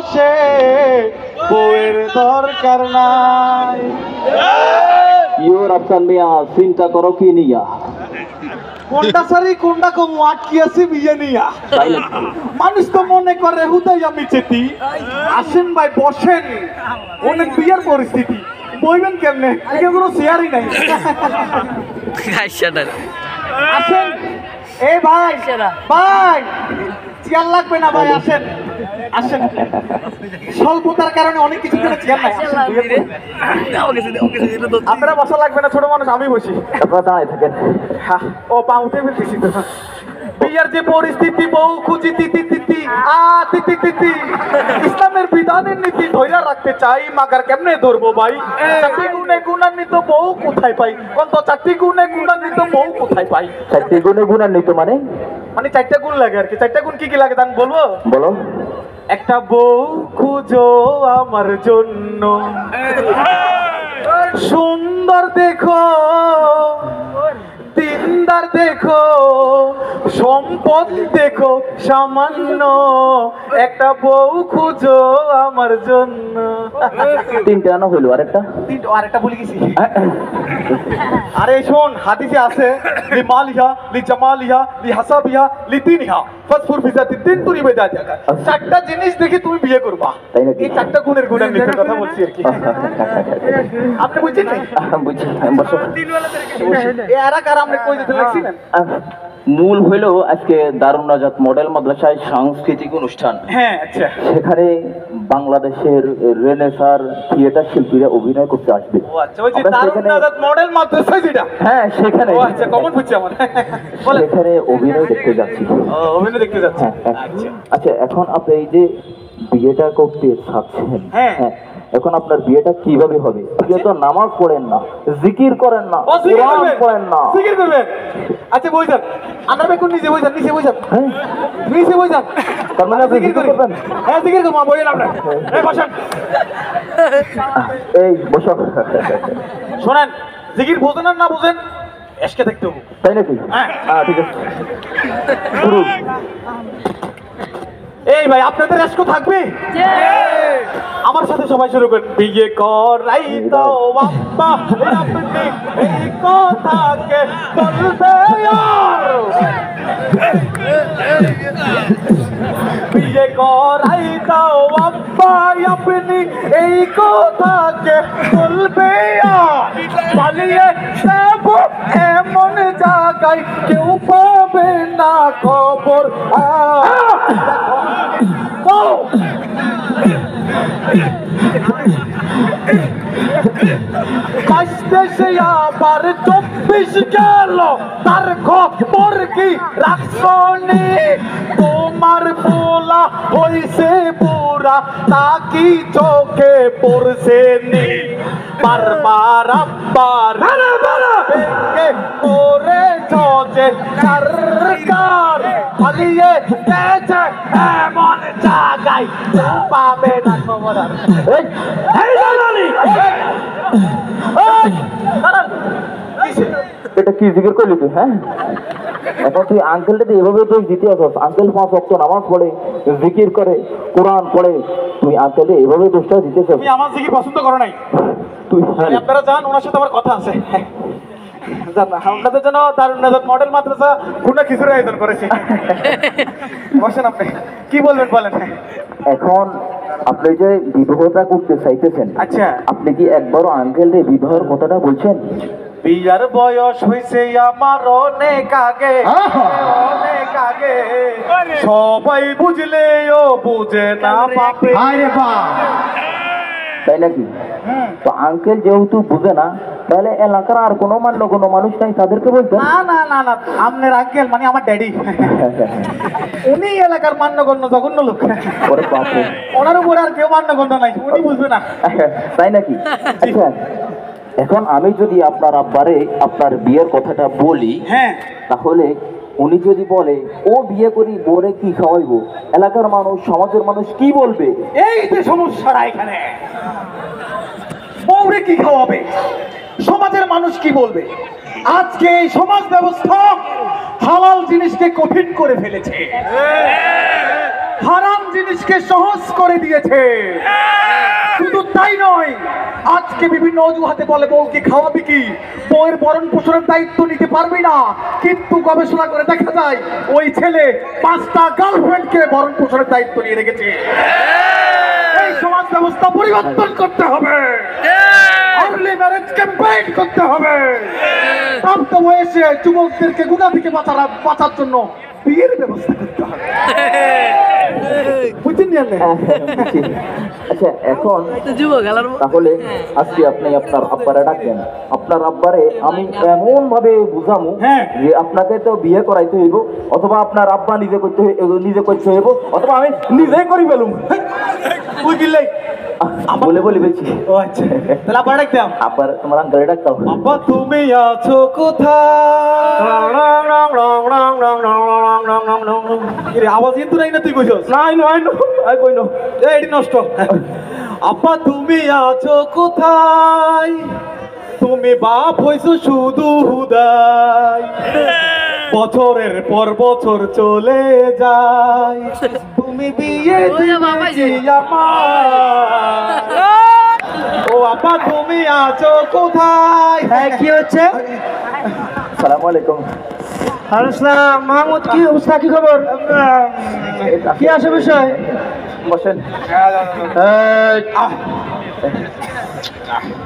বসে বউয়ের দরকার নাই। ইওর আফসান মিয়া চিন্তা করো কি নিয়া কোনটা সারি কোনটা কম আটকি আছে বিয়ে নিয়া। মানুষ তো মনে করে হুদাই আমি চেতি। আসেন ভাই বসেন, অনেক বিয়ের পরিস্থিতি, বইবেন কেমনে, এখানে কোনো চেয়ারই নাই। আসেন এই ভাই, ভাই চেয়ার লাগবে না ভাই, আসেন আসেন। স্বল্পতার কারণে অনেক কিছু চেয়ার নাই। আপনারা বসা লাগবে না, ছোট মানুষ আমি বসি, আপনারা দাঁড়ায় থাকেন। ও পা উঠে ফেলতেছি তো। বিয়ার যে পরিস্থিতি, বউ খুঁজি তিতি তিতি তিতি তিতি। ইসলামের বিধানের নীতি ধৈর্য রাখতে চাই, মাগার কেমনে ধরবো ভাই? চারটি গুণে গুণান্বিত বউ কোথায় পাই? কোন তো চারটি গুণে গুণান্বিত বউ কোথায় পাই? চারটি গুণে গুণান্বিত মানে মানে চারটা গুণ লাগে আর কি। চারটা গুণ কি কি লাগে তা বলবো? বলো। একটা বউ খুঁজো আমার জন্য, সুন্দর দেখো, দিনদার দেখো, সম্পদ দেখো সামান্য, একটা বউ খুঁজো আমার জন্য। তিনটা আনা হইলো, আরেকটা আরেকটা ভুলে গেছি। আরে শোন, হাদিসে আছে লি মালিহা লি জামালিহা লি হাসাবিহা লি দিনহা ফাসফুর ফিজাতি দিন তুরি বেদা জায়গা। চারটা জিনিস দেখে তুমি বিয়ে করবা। এই চারটা গুণের গুণান্বিতের কথা বলছি আর কি। আপনি বুঝছেন না? বুঝছি, বসো। এরা কার আপনি কই যেতে লাগছিলেন? মূল হইল আজকে দারুন নাজাত মডেল মাদ্রাসায় সাংস্কৃতিক অনুষ্ঠান। হ্যাঁ আচ্ছা। সেখানে বাংলাদেশের রেনেসার থিয়েটার শিল্পীরা অভিনয় করতে আসবে। ও আচ্ছা, ওই যে দারুন নাজাত মডেল মাদ্রাসা যেটা। হ্যাঁ সেখানে। ও আচ্ছা, কমন বুঝছি আমার। সেখানে অভিনয় দেখতে যাচ্ছি। ও অভিনয় দেখতে যাচ্ছেন। আচ্ছা আচ্ছা, এখন আপনি এই যে বিয়েটা করতে চাচ্ছেন, হ্যাঁ এখন আপনার বিয়েটা কিভাবে হবে? আপনি তো নামাজ পড়েন না, জিকির করেন না, কোরআন পড়েন না। জিকির করবেন? আচ্ছা বই যান, আমরা বেকুন নিচে বই যান, নিচে বই যান, নিচে বই যান। তার মানে আপনি জিকির করবেন? হ্যাঁ জিকির করবো, বইয়েন আপনার। এই বসেন, এই বসো। শোনেন, জিকির বোঝেন আর না বোঝেন এসকে দেখতে হবে, তাই নাকি? হ্যাঁ ঠিক আছে, শুরু। এই ভাই আপনাদের এসকো থাকবে? আমার সাথে সবাই শুরু করেন। বিয়ে করাই দাও বাবা আপনি এই কথাকে বলবে আর, বিয়ে করাই দাও বাবা আপনি এই কথাকে বলবে আর, পালিয়ে যাব এমন জায়গায় কেউ পাবে না খবর। দেশে আবার 24 গেল, তার খবর কি রাখছনি? তোমার পোলা হইছে বুড়া, তা কি চোখে পড়ছে নি? বারবার আব্বার ভেঙে করে চোখে সরকার, পালিয়ে গেছে এমন জায়গায় পাবে না খবর। এটা কি জিকির করলি তুই? হ্যাঁ, এখন তুই আঙ্কেলটাতে এভাবে তুই দিতে আসস। আঙ্কেল 5 ওয়াক্ত নামাজ পড়ে, জিকির করে, কোরআন পড়ে, তুই আঙ্কেলটা এভাবে দোষটা দিতেছ। তুমি আমার জিকির পছন্দ করো নাই? তুই আপনারা জান, ওনার সাথে আমার কথা আছে। আপনাদের জন্য দারুন নাজাত মডেল মাদ্রাসা গুনা খিচুড়ি আয়োজন করেছি। বসেন, আপনি কি বলবেন বলেন। এখন আপনি যে বিবাহটা করতে চাইতেছেন, আচ্ছা আপনি কি একবারও আঙ্কেলদের বিবাহের কথাটা বলছেন? বিয়ার বয়স হয়েছে আমার অনেক আগে, অনেক আগে, সবাই বুঝলেও বুঝে না বাপে। তাই নাকি? তো আঙ্কেল যেহেতু বুঝে না, তাহলে এলাকার আর কোনো কোনো মানুষ নাই, তাদেরকে বলতেন? না না না না, আপনার আঙ্কেল মানে আমার ড্যাডি, উনি এলাকার মান্যগণ্য জঘন্য লোক। ওনার উপরে আর কেউ মান্যগণ্য নাই, উনি বুঝবে না। তাই নাকি? আচ্ছা, এখন আমি যদি আপনার আব্বারে আপনার বিয়ের কথাটা বলি, হ্যাঁ, তাহলে উনি যদি বলে ও বিয়ে করি, বোরে কি খাওয়াইবো, এলাকার মানুষ, সমাজের মানুষ কি বলবে? এই যে সমস্যাটা এখানে, বউরে কি খাওয়াবে, সমাজের মানুষ কি বলবে? আজকে এই সমাজ ব্যবস্থা হালাল জিনিসকে কঠিন করে ফেলেছে। হারাম জিনিসকে সহজ করে দিয়েছে। শুধু তাই নয়, আজকে বিভিন্ন অজুহাতে বলে বউকে খাওয়াবি কি, বউয়ের ভরণ পোষণের দায়িত্ব নিতে পারবি না, কিন্তু গবেষণা করে দেখা যায় ওই ছেলে 5টা গার্লফ্রেন্ডকে ভরণ পোষণের দায়িত্ব নিয়ে রেখেছে। এই সমাজ ব্যবস্থা পরিবর্তন করতে হবে, আর্লি ম্যারেজ ক্যাম্পেইন করতে হবে, প্রাপ্ত বয়সে যুবকদেরকে গুণা থেকে বাঁচার জন্য বিয়ের ব্যবস্থা করতে হবে। বুঝছেন নি আপনি? আচ্ছা, এখন তাহলে আজকে আপনি আপনার আব্বারে ডাকেন। আপনার আব্বারে আমি এমন ভাবে বুঝামু হ্যাঁ। যে আপনাকে তো বিয়ে করাইতে হইব, অথবা আপনার আব্বা নিজে করতে হইব, অথবা আমি নিজেই করি ফেলুম। তুই গিলে বলে বলছি। ও আচ্ছা, তাহলে আবার ডাকতাম। আব্বার তোমার আঙ্কেলে ডাকতে হবে। আব্বা তুমি আছো কোথায়? আওয়াজ কিন্তু নাই না, তুই কইছস? নাই নাই আই কইনো এটি নষ্ট। আব্বা তুমি আছো কোথায়? তুমি বাপ হইছো শুধু হুদাই, বছরের পর বছর চলে যায়, তুমি বিয়ে দিয়েছি আমার। ও আব্বা তুমি আছো কোথায়? হ্যাঁ, কি হচ্ছে? আসসালামু আলাইকুম। আসসালাম মাহমুদ, কি অবস্থা, কি খবর, কি আছে বিষয়? বসেন।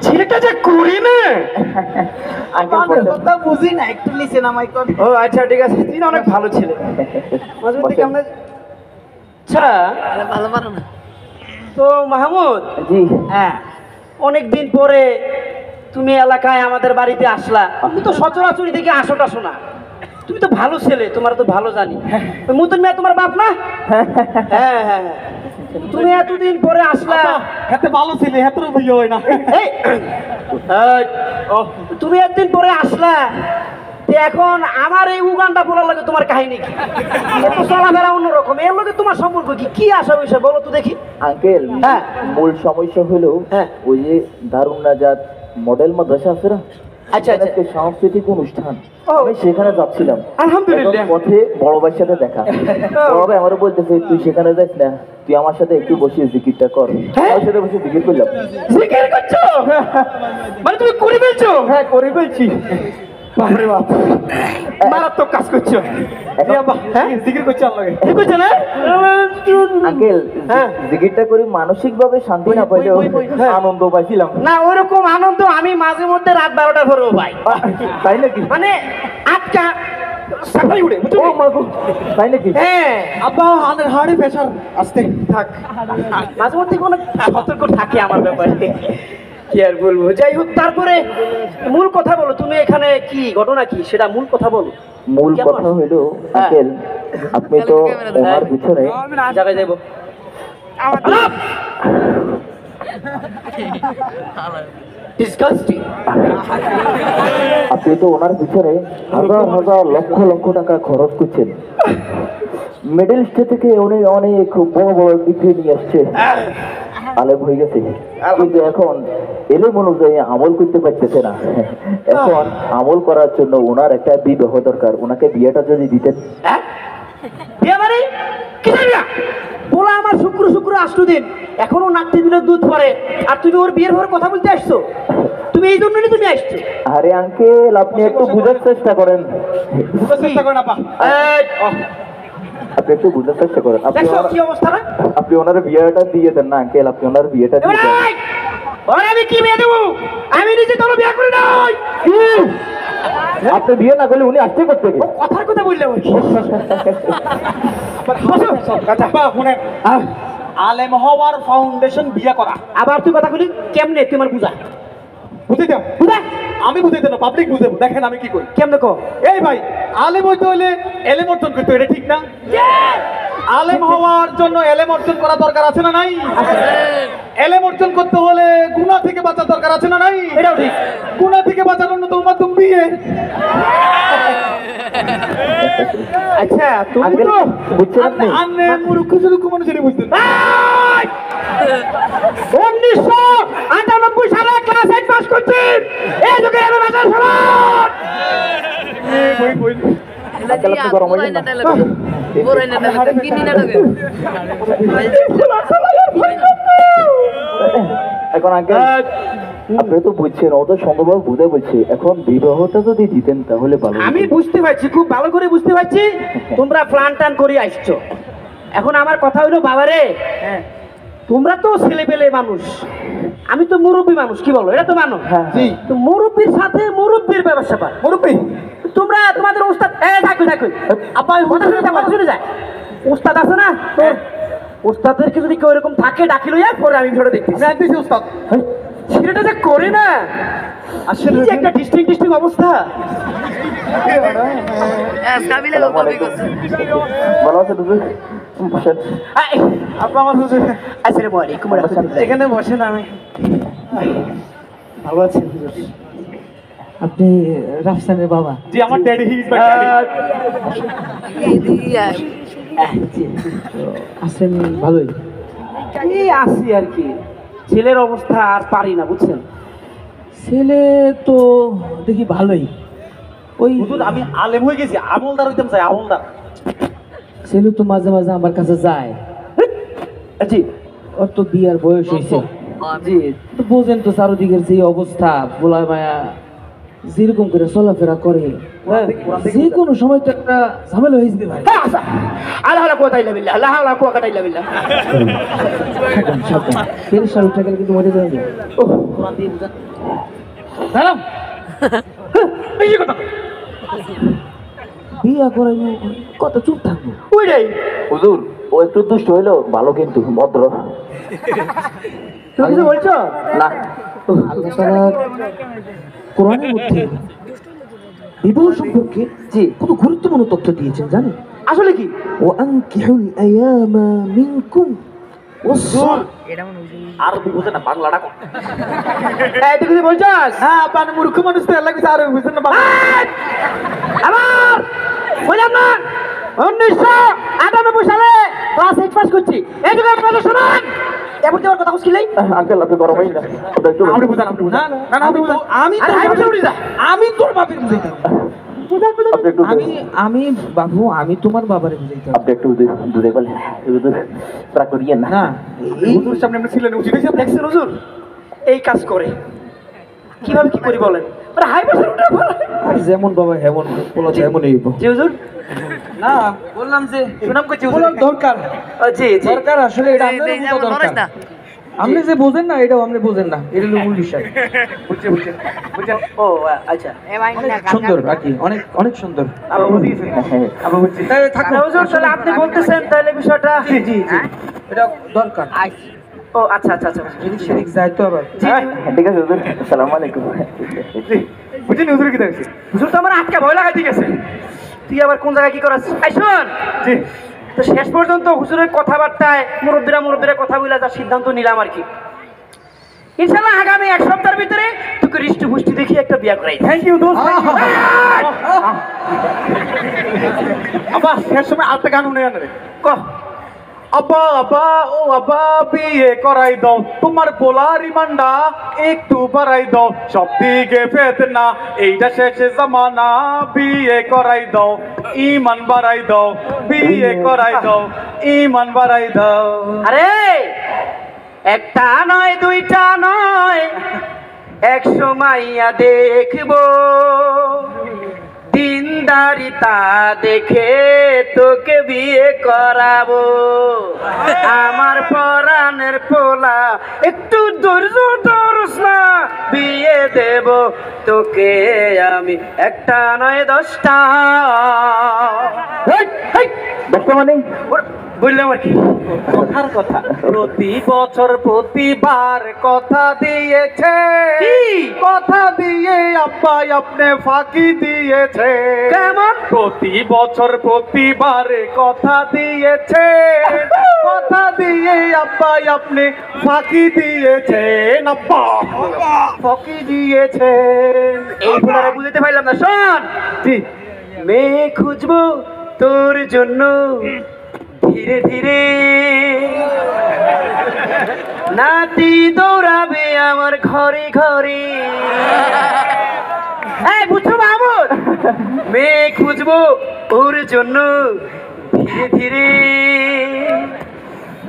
ছেলেটা যে করি না, আঙ্কেল বসেন। কথা বুঝি না, একটু নিচে নামাই কর। ও আচ্ছা, ঠিক আছে, তুই না অনেক ভালো ছেলে। মাঝে মধ্যে কেমন? আচ্ছা, তো মাহমুদ, জি হ্যাঁ, অনেক দিন পরে তুমি এলাকায় আমাদের বাড়িতে আসলা। তুমি তো সচরাচর থেকে আসো টাসো না, তুমি তো ভালো ছেলে, তোমার তো ভালো জানি। মুতন মিয়া তোমার বাপ না? হ্যাঁ হ্যাঁ হ্যাঁ, তুমি এতদিন পরে আসলা, এত ভালো ছিল, এত বিয়ে হয় না। এই, তুমি একদিন পরে আসলা, তো এখন আমার এই উগানটা বলার লাগে তোমার কাহিনী কি? এত চলাফেরা অন্যরকম, এর লগে তোমার সম্পর্ক কি? কি আসা বিষয় বলো তো দেখি। আঙ্কেল, হ্যাঁ। মূল সমস্যা হলো হ্যাঁ। ওই যে দারুন নাজাত মডেল মাদ্রাসা আছে না, আচ্ছা, এখানে আচ্ছা। একটা সাংস্কৃতিক অনুষ্ঠান, ও। আমি সেখানে যাচ্ছিলাম। আলহামদুলিল্লাহ। এখন পথে বড় ভাইয়ের সাথে দেখা। বড় ভাই আমারও বলতেছে তুই সেখানে যাস না, তুই আমার সাথে একটু বসে জিকিরটা কর। হ্যাঁ? আমার সাথে বসে জিকির করলাম। জিকির করছো? মানে তুমি করে ফেলছো? হ্যাঁ, করে ফেলছি। বাপরে বাপ, মারাত্মক কাজ করছো। হ্যাঁ, জিকির করছে আল্লাহকে। ঠিক আছে না? আঙ্কেল, হ্যাঁ। জিকিরটা করে মানসিক ভাবে শান্তি না পাইলেও হ্যাঁ। আনন্দ পাইছিলাম। না, ওইরকম আনন্দ আমি মাঝে মধ্যে রাত 12টার পরেও পাই। তাই নাকি? মানে আটকা সাফাই উড়ে, বুঝছো? ও মা গো, তাই নাকি? হ্যাঁ, আব্বা হাড়ে হাড়ে প্রেশার আসতে থাক, মাঝে মধ্যে কোনো সতর্ক থাকে আমার ব্যাপারে, কি আর বলবো। যাই হোক, তারপরে মূল কথা বলো, তুমি এখানে কি ঘটনা কি সেটা মূল কথা বলো। মূল কেমন? কথা হইলো হ্যাঁ। আঙ্কেল, আপনি তো ওনার পিছনে জায়গায় যাইবো। Disgusting. আপনি তো ওনার পিছনে হাজার হাজার লক্ষ লক্ষ টাকা খরচ করছেন। মিডল ইস্ট থেকে অনেক অনেক বড় বড় ডিগ্রি নিয়ে আসছে, আলেম হয়ে গেছে, কিন্তু এখন এলেম অনুযায়ী আমল করতে পারতেছে না। এখন আমল করার জন্য ওনার একটা বিবাহ দরকার, ওনাকে বিয়েটা যদি দিতেন। হ্যাঁ? বিয়ে মানে? কিসের বিয়া? বলা আমার শুক্র শুক্র আসতো দিন, এখনো নাকটি দিলে দুধ পরে, আর তুমি ওর বিয়ের ভরে কথা বলতে আসছো? তুমি এই জন্যই তুমি আসছো? আরে আঙ্কেল, আপনি একটু বুঝার চেষ্টা করেন। বুঝার চেষ্টা করেন আব্বা। আপনি একটু বুঝার চেষ্টা করেন। দেখছো কি অবস্থা না? আপনি ওনার বিয়েটা দিয়ে দেন না আঙ্কেল, আপনি ওনার বিয়েটা দিয়ে দেন। এই, ওরে আমি কি বিয়ে দেবো? আমি নিজে কোনো বিয়ে করি নাই। আপনি বিয়ে না করলে উনি আসতে করতে ও কথার কথা বললে ওই। আব্বা শুনেন, আলেম হওয়ার ফাউন্ডেশন বিয়ে করা। আবার তুই কথা বলি কেমনে, তুই আমার বুঝা বুঝে দাও, বুঝা আমি বুঝে দেব, পাবলিক বুঝে। দেখেন আমি কি করি। কেমনে কো? এই ভাই, আলেম হইতে হইলে এলেম অর্জন করতে হয়, এটা ঠিক না? আলেম হওয়ার জন্য এলেম অর্জন করা দরকার আছে না নাই? এলেম অর্জন করতে হলে গুনাহ থেকে বাঁচা দরকার আছে না নাই? এটাও ঠিক। গুনাহ থেকে বাঁচার অন্যতম মাধ্যম বিয়ে। আচ্ছা, তুমি আঙ্কেল তো বুঝছেন আপনি? আন্নে মূর্খ সুরুক্ষ মানুষেরই বুঝতেন। 1998 সালে ক্লাস 8 পাস করছি, এই যুগে এমএ ভাষা সমান। বই বই আঙ্কেল, আপনি গরম হইলেন না? এখন আগে আপনি তো বুঝছেন, ও তো সুন্দরভাবে বুঝে বলছে। এখন বিবাহটা যদি দিতেন তাহলে ভালো হতো। আমি বুঝতে পারছি, খুব ভালো করে বুঝতে পারছি তোমরা প্ল্যান টান করে আসছো। এখন আমার কথা হইলো বাবারে, তোমরা তো ছেলে পেলে মানুষ, আমি তো মুরব্বী মানুষ, কি বলো, এটা তো মানো। জি। তো মুরব্বীর সাথে মুরব্বীর ব্যবসা পার মুরব্বী তোমরা তোমাদের ওস্তাদ থাকবে থাকবে আপা কথা শুনে যায়, কথা শুনে যায়। ওস্তাদ আছে না তোর, ওস্তাদেরকে যদি কেউ এরকম থাকে ডাকি লইয়া পরে আমি ধরে দেখি আমি আনতেছি উস্তাদ। সেটা যে করে না আসলে যে একটা ডিস্টিং অবস্থা। ভালো আছে হুজুর? বসেন। আপা আমার হুজুর আসসালামু আলাইকুম ওয়া রাহমাতুল্লাহ। এখানে বসেন। আমি ভালো আছেন হুজুর? আপনি রাফসানের বাবা? জি, আমার daddy he is my daddy. আছেন ভালোই? এই আছি আর কি, ছেলের অবস্থা আর পারি না বুঝছেন। ছেলে তো দেখি ভালোই, ওই হুজুর আমি আলেম হয়ে গেছি, আমলদার হইতাম চাই, আমলদার। ছেলে তো মাঝে মাঝে আমার কাছে যায়। জি ওর তো বিয়ার বয়স হয়েছে। জি তো বোঝেন তো চারদিকের যে অবস্থা, বোলা মায়া যেরকম করে চলাফেরা করে, যে কোনো সময় তো একটা ঝামেলা হয়ে যেতে পারে। আল্লাহ কুওয়াতা ইল্লা বিল্লাহ, আল্লাহ কুওয়াতা ইল্লা বিল্লাহ। সাবধান, পেরেশান উঠে গেলে কিন্তু মরে যাবে। কোরআন দিয়ে বুঝান। দাঁড়াও, এই কথা বিয়া করাইনি কত চুপ থাকবো। ওইটাই হুজুর ও একটু দুষ্ট হইলো, ভালো কিন্তু ভদ্র। তুমি কিছু বলছো না, আল্লাহ তাআলা কোরআনের মধ্যে বিবাহ সম্পর্কে যে কত গুরুত্বপূর্ণ তথ্য দিয়েছেন জানেন? আসলে কি? ওয়ানকিহুল আয়ামা মিনকুম আরবি বুঝে না, বাংলা ডাকো। এই তুই কিছু বলছস? হ্যাঁ আপা, আমি মূর্খ মানুষ তো এলাকা কিছু আরবি বুঝেন না, বাংলা। আমার বললাম না 1998 সালে ক্লাস 8 পাস করছি। এই যুগে আপনারা শুনুন, এবার তোমার কথা বুঝছিলেই আঙ্কেল আপনি গরম হইন না, ওটা একটু আপনি বুঝান, আপনি বুঝান। না না, আপনি বুঝান। আমি তোর বাপের বুঝাইতাম। আপনি একটু আমি বাবু, আমি তোমার বাবারে বুঝাইতাম। আপনি একটু দুধে বলে হুজুর প্রাক করিয়েন না। না, এই হুজুর সামনে আপনি ছিলেন, উচিত হয়েছে আপনি। দেখছেন হুজুর এই কাজ করে, কিভাবে কি করি বলেন? মানে হাই প্রেসার উঠে পড়ে। যেমন বাবা হেমন বলা যায় এমনই হইব। জি হুজুর। না, বললাম যে সুনাম করছি হুজুর। বললাম দরকার জি জি দরকার আসলে এটা আপনার দরকার। আপনি যে বোঝেন না, এটাও আপনি বোঝেন না, এটা হলো মূল বিষয়। বুঝছেন, বুঝছেন, বুঝছেন। ও আচ্ছা। অনেক সুন্দর আর কি, অনেক অনেক সুন্দর। আপনি বুঝে গেছেন। আপনি বুঝছি। থাকুন না হুজুর, তাহলে আপনি বলতেছেন তাহলে বিষয়টা। জি জি জি, এটা দরকার। ও আচ্ছা আচ্ছা আচ্ছা। এদিক সেদিক যায় তো আবার। জি হ্যাঁ, ঠিক আছে হুজুর, আসসালামু আলাইকুম। জি, বুঝছেন হুজুর কি দেখছি? হুজুর তো আমার আটকা ভয় লাগাই দিয়ে গেছে। তুই আবার কোন জায়গায় কি করাস? এই শোন, জি। তো শেষ পর্যন্ত হুজুরের কথাবার্তায় মুরব্বীরা কথা বলে যা সিদ্ধান্ত নিলাম আর কি, ইনশাআল্লাহ আগামী 1 সপ্তাহের ভিতরে তোকে হৃষ্ট পুষ্টি দেখি একটা বিয়া করাই। থ্যাংক ইউ দোস্ত, থ্যাংক ইউ। আব্বা শেষ সময় আরেকটা গান শুনে আনে রে। কহ। আব্বা আব্বা ও আব্বা, বিয়ে করাই দাও, তোমার পোলার রিমান্ডা একটু বাড়াই দাও, সব দিকে ফেতনা, এইটা শেষে জামানা, বিয়ে করাই দাও, ইমান বাড়াই দাও, বিয়ে করাই দাও, ইমান বাড়াই দাও। আরে একটা নয় দুইটা নয় 100 মাইয়া দেখবো, দিনদারিতা দেখে তোকে বিয়ে করাবো। আমার পরাণের পোলা একটু ধৈর্য ধরস না, বিয়ে দেব তোকে আমি একটা নয় 10টা। বর্তমানে বললাম আর কি কথার কথা, প্রতি বছর প্রতিবার কথা দিয়েছে, কি? কথা দিয়ে আব্বা আপনি ফাঁকি দিয়েছে। কেমন? প্রতি বছর প্রতিবারে কথা দিয়েছে, কথা দিয়ে আব্বা আপনি ফাঁকি দিয়েছেন, আব্বা ফাঁকি দিয়েছে। এই পুনরায় বুঝতে পারলাম না। শোন, জি, মেয়ে খুঁজবো তোর জন্য ধীরে ধীরে, নাতি দৌড়াবে আমার ঘরে ঘরে। এই বুঝছো মাহমুদ, মেয়ে খুঁজবো ওর জন্য ধীরে ধীরে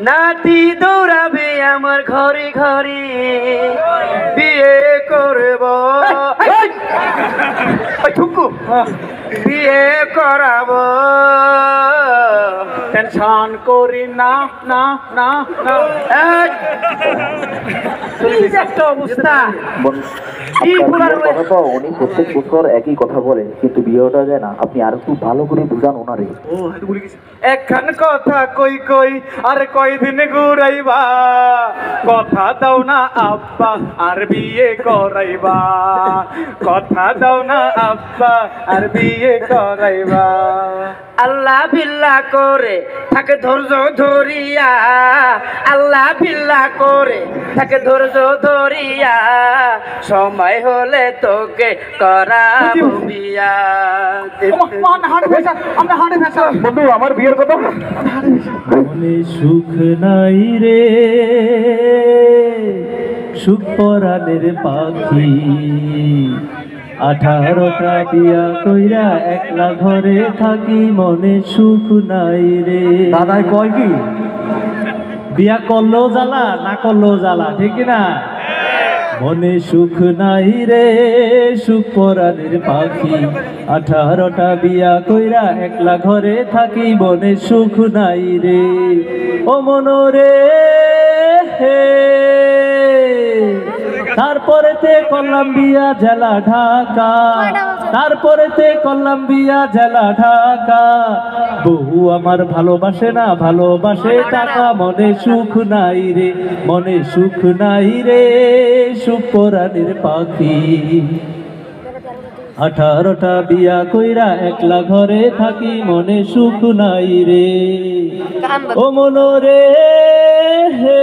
নাতি দৌড়াবে আমার ঘরে ঘরে বিয়ে করব বিয়ে করাবো টেনশন করি না না না না কি যে একটা অবস্থা আপনার বিয়ের কথা তো উনি প্রত্যেক বছর একই কথা বলে, কিন্তু বিয়েটা যায় না। আপনি আর একটু ভালো করে বুঝান ওনারে। একখান কথা কই কই আর কয়দিন ঘুরাইবা, কথা দাও না আব্বা আর বিয়ে করাইবা, কথা দাও না আব্বা আর বিয়ে করাইবা। আল্লাহ বিল্লাহ করে থাকে ধৈর্য ধরিয়া, আল্লাহ বিল্লাহ করে থাকে ধৈর্য ধরিয়া, সময় হলে তোকে করাবো বিয়া। বন্ধু আমার বিয়ের কথা মনে সুখ নাই রে, সুখ পরাণের পাখি, 18টা বিয়া কইরা একলা ঘরে থাকি, মনে সুখ নাই রে। দাদাই কয় কি, বিয়া করলেও জ্বালা না করলেও জ্বালা, ঠিক না? মনে সুখ নাই রে, সুখ পরাণের পাখি, 18টা বিয়া কইরা একলা ঘরে থাকি, মনে সুখ নাই রে। ও মনরে তারপরেতে করলাম বিয়া জেলা ঢাকা, তারপরেতে করলাম বিয়া জেলা ঢাকা, বহু আমার ভালোবাসে না ভালোবাসে টাকা, মনে সুখ নাই রে, মনে সুখ নাই রে, সুখ পরাণের পাখি, 18টা বিয়া কইরা একলা ঘরে থাকি, মনে সুখ নাই রে। ও মনরে হে